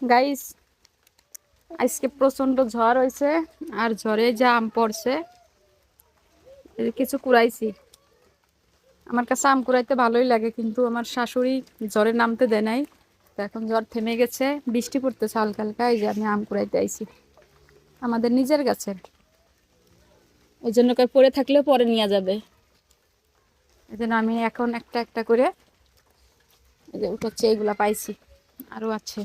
Guys, আজকে প্রচন্ড ঝড় হয়েছে আর ঝড়ে যা আম পড়ছে কিছু কুড়াইছি। আমার কাছে আম কুড়াইতে ভালোই লাগে, কিন্তু আমার শাশুড়ি ঝড়ে নামতে দেয় নাই। তো এখন ঝড় থেমে গেছে, বৃষ্টি পড়তেছে হালকা হালকা, এই যে আমি আম কুড়াইতে আইছি আমাদের নিজের গাছের। এই জন্য পড়ে থাকলেও পরে নিয়ে যাবে, এই জন্য আমি এখন একটা একটা করে এই যে উঠাচ্ছি। এইগুলা পাইছি, আরো আছে।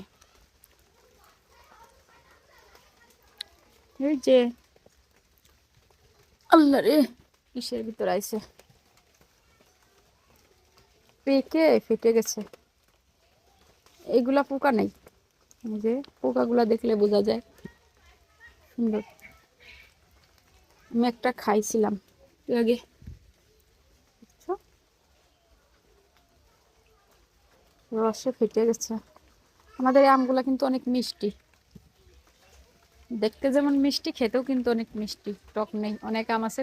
এই যে আল্লাহ রে, কিসের ভিতর আইছে, পেকে ফেটে গেছে। এইগুলা পোকা নেই, এই যে পোকাগুলা দেখলে বোঝা যায়। সুন্দর। আমি একটা খাইছিলাম আগে, বুঝছো? রসে ফেটে গেছে। আমাদের এই আমগুলা কিন্তু অনেক মিষ্টি, দেখতে যেমন মিষ্টি, খেতেও কিন্তু অনেক মিষ্টি, টক নেই। অনেক আম আছে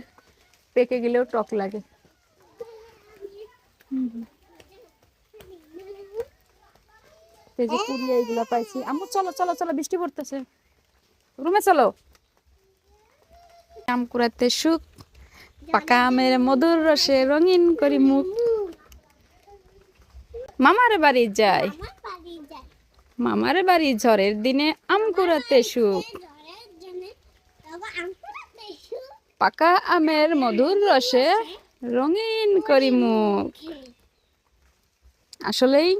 পেকে গেলেও টক লাগে। এই যে কুড়িয়ে এইগুলা পাইছি। আম্মু চলো চলো চলো, বৃষ্টি পড়তেছে, রুমে চলো। আম কুড়াতে সুখ, পাকা আমের মধুর রসে রঙিন করি মুখ। মামার বাড়ি যাই, মামার বাড়ি ঝড়ের দিনে আম কুড়াতে সুখ, পাকা আমের মধুর রসে রঙিন করি মুখ। আসলেই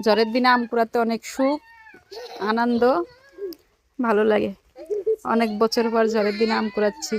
ঝড়ের দিনে আম কুড়াতে অনেক সুখ, আনন্দ, ভালো লাগে। অনেক বছর পর ঝড়ের দিনে আম কুড়াচ্ছি।